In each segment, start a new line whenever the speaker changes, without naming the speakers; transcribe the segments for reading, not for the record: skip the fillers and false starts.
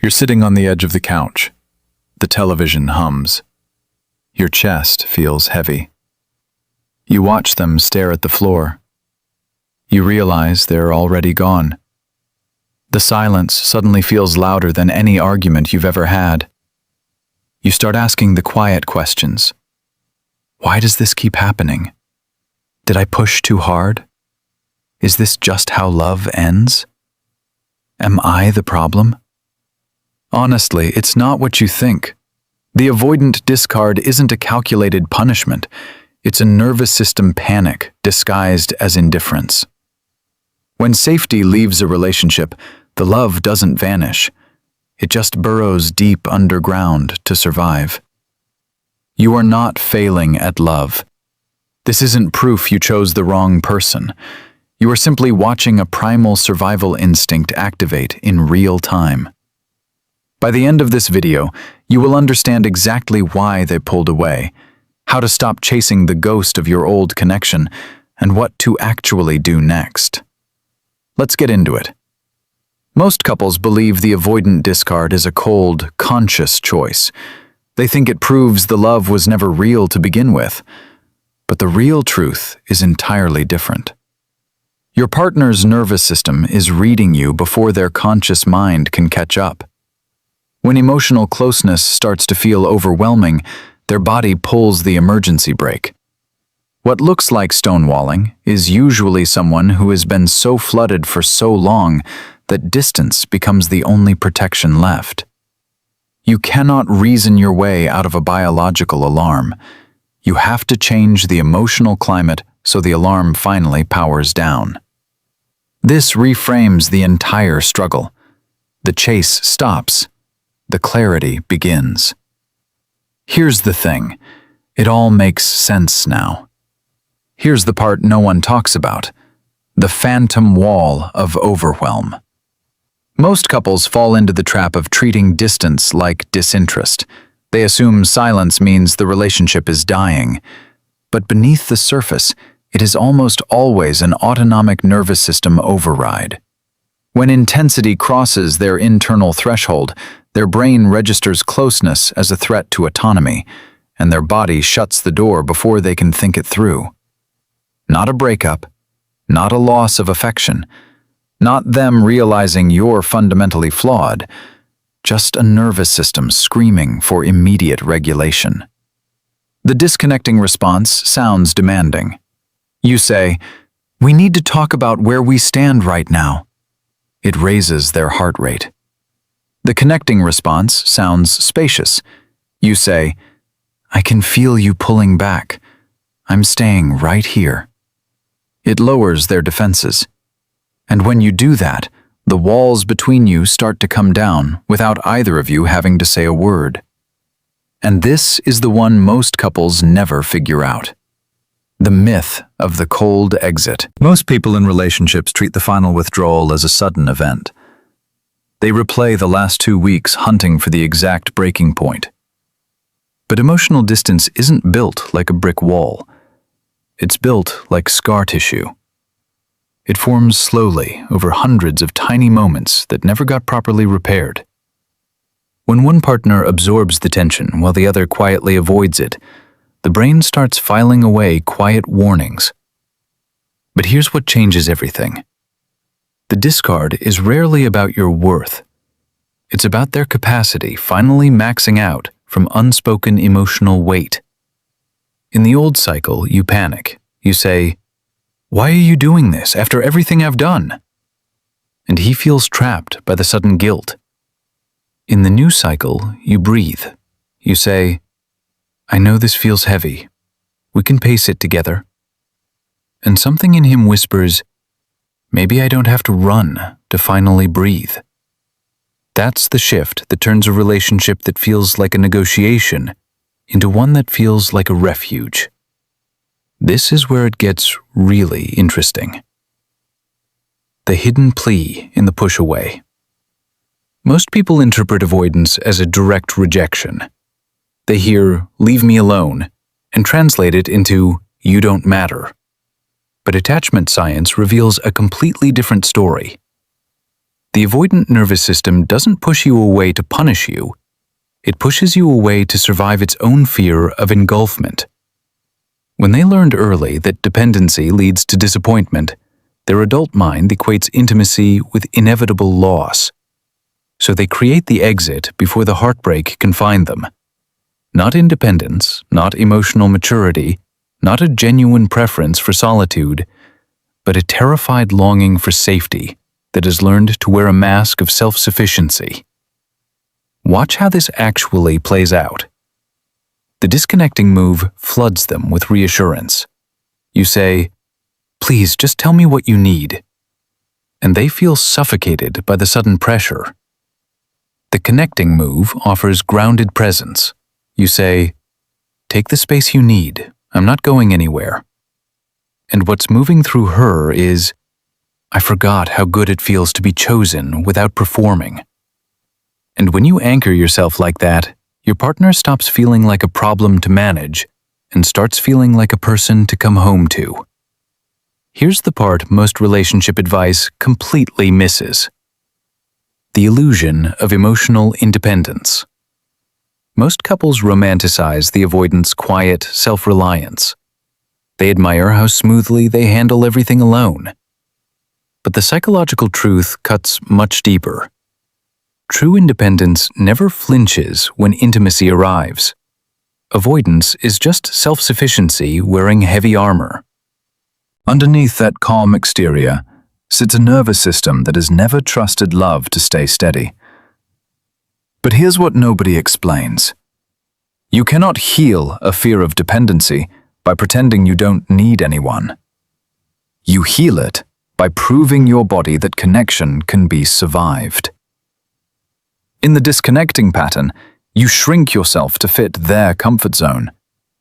You're sitting on the edge of the couch. The television hums. Your chest feels heavy. You watch them stare at the floor. You realize they're already gone. The silence suddenly feels louder than any argument you've ever had. You start asking the quiet questions. Why does this keep happening? Did I push too hard? Is this just how love ends? Am I the problem? Honestly, it's not what you think. The avoidant discard isn't a calculated punishment. It's a nervous system panic disguised as indifference. When safety leaves a relationship, the love doesn't vanish. It just burrows deep underground to survive. You are not failing at love. This isn't proof you chose the wrong person. You are simply watching a primal survival instinct activate in real time. By the end of this video, you will understand exactly why they pulled away, how to stop chasing the ghost of your old connection, and what to actually do next. Let's get into it. Most couples believe the avoidant discard is a cold, conscious choice. They think it proves the love was never real to begin with. But the real truth is entirely different. Your partner's nervous system is reading you before their conscious mind can catch up. When emotional closeness starts to feel overwhelming, their body pulls the emergency brake. What looks like stonewalling is usually someone who has been so flooded for so long that distance becomes the only protection left. You cannot reason your way out of a biological alarm. You have to change the emotional climate so the alarm finally powers down. This reframes the entire struggle. The chase stops. The clarity begins. Here's the thing. It all makes sense now. Here's the part no one talks about. The phantom wall of overwhelm. Most couples fall into the trap of treating distance like disinterest. They assume silence means the relationship is dying. But beneath the surface, it is almost always an autonomic nervous system override. When intensity crosses their internal threshold, their brain registers closeness as a threat to autonomy, and their body shuts the door before they can think it through. Not a breakup, not a loss of affection, not them realizing you're fundamentally flawed, just a nervous system screaming for immediate regulation. The disconnecting response sounds demanding. You say, "We need to talk about where we stand right now." It raises their heart rate. The connecting response sounds spacious. You say, "I can feel you pulling back. I'm staying right here." It lowers their defenses. And when you do that, the walls between you start to come down without either of you having to say a word. And this is the one most couples never figure out. The myth of the cold exit. Most people in relationships treat the final withdrawal as a sudden event. They replay the last 2 weeks hunting for the exact breaking point. But emotional distance isn't built like a brick wall. It's built like scar tissue. It forms slowly over hundreds of tiny moments that never got properly repaired. When one partner absorbs the tension while the other quietly avoids it, the brain starts filing away quiet warnings. But here's what changes everything. The discard is rarely about your worth. It's about their capacity finally maxing out from unspoken emotional weight. In the old cycle, you panic. You say, "Why are you doing this after everything I've done?" And he feels trapped by the sudden guilt. In the new cycle, you breathe. You say, "I know this feels heavy. We can pace it together." And something in him whispers, "Maybe I don't have to run to finally breathe." That's the shift that turns a relationship that feels like a negotiation into one that feels like a refuge. This is where it gets really interesting. The hidden plea in the push away. Most people interpret avoidance as a direct rejection. They hear, "leave me alone," and translate it into, "you don't matter." But attachment science reveals a completely different story. The avoidant nervous system doesn't push you away to punish you. It pushes you away to survive its own fear of engulfment. When they learned early that dependency leads to disappointment, their adult mind equates intimacy with inevitable loss. So they create the exit before the heartbreak can find them. Not independence, not emotional maturity, not a genuine preference for solitude, but a terrified longing for safety that has learned to wear a mask of self-sufficiency. Watch how this actually plays out. The disconnecting move floods them with reassurance. You say, "Please, just tell me what you need." And they feel suffocated by the sudden pressure. The connecting move offers grounded presence. You say, "Take the space you need. I'm not going anywhere." And what's moving through her is, "I forgot how good it feels to be chosen without performing." And when you anchor yourself like that, your partner stops feeling like a problem to manage and starts feeling like a person to come home to. Here's the part most relationship advice completely misses: the illusion of emotional independence. Most couples romanticize the avoidant's quiet self-reliance. They admire how smoothly they handle everything alone. But the psychological truth cuts much deeper. True independence never flinches when intimacy arrives. Avoidance is just self-sufficiency wearing heavy armor. Underneath that calm exterior sits a nervous system that has never trusted love to stay steady. But here's what nobody explains. You cannot heal a fear of dependency by pretending you don't need anyone. You heal it by proving your body that connection can be survived. In the disconnecting pattern, you shrink yourself to fit their comfort zone.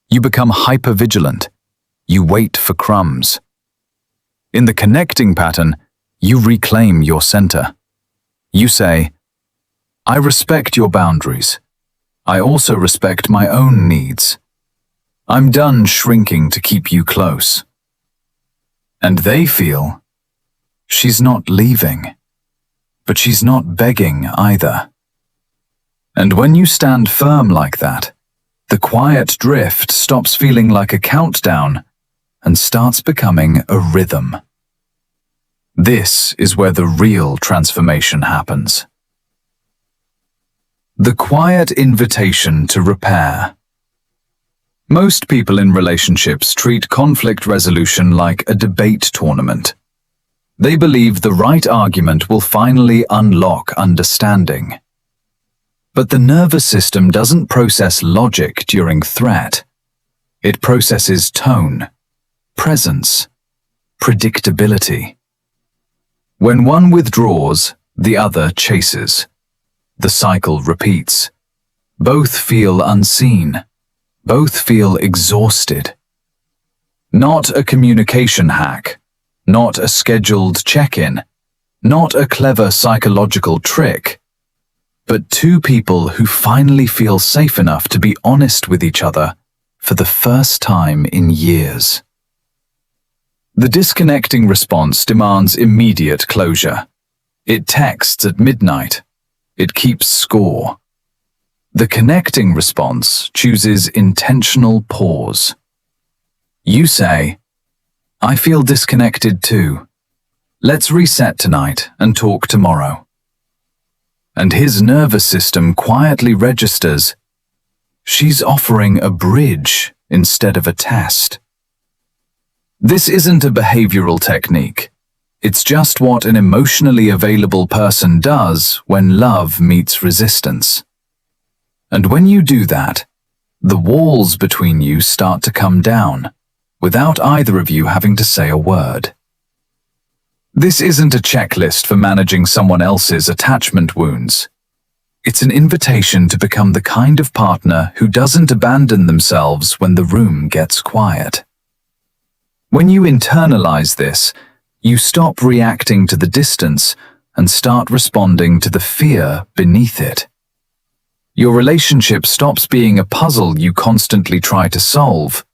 You become hypervigilant. You wait for crumbs. In the connecting pattern, you reclaim your center. You say, "I respect your boundaries. I also respect my own needs. I'm done shrinking to keep you close." And they feel, she's not leaving, but she's not begging either. And when you stand firm like that, the quiet drift stops feeling like a countdown and starts becoming a rhythm. This is where the real transformation happens. The quiet invitation to repair. Most people in relationships treat conflict resolution like a debate tournament. They believe the right argument will finally unlock understanding. But the nervous system doesn't process logic during threat. It processes tone, presence, predictability. When one withdraws, the other chases. The cycle repeats. Both feel unseen. Both feel exhausted. Not a communication hack, not a scheduled check-in, not a clever psychological trick, but two people who finally feel safe enough to be honest with each other for the first time in years. The disconnecting response demands immediate closure. It texts at midnight. It keeps score. The connecting response chooses intentional pause. You say, "I feel disconnected too. Let's reset tonight and talk tomorrow." And his nervous system quietly registers, she's offering a bridge instead of a test. This isn't a behavioral technique. It's just what an emotionally available person does when love meets resistance. And when you do that, the walls between you start to come down, without either of you having to say a word. This isn't a checklist for managing someone else's attachment wounds. It's an invitation to become the kind of partner who doesn't abandon themselves when the room gets quiet. When you internalize this, you stop reacting to the distance and start responding to the fear beneath it. Your relationship stops being a puzzle you constantly try to solve.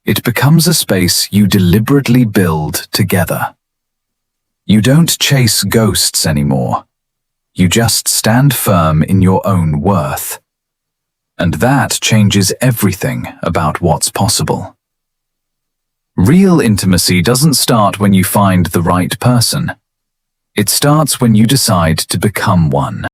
It becomes a space you deliberately build together. You don't chase ghosts anymore. You just stand firm in your own worth. And that changes everything about what's possible. Real intimacy doesn't start when you find the right person. It starts when you decide to become one.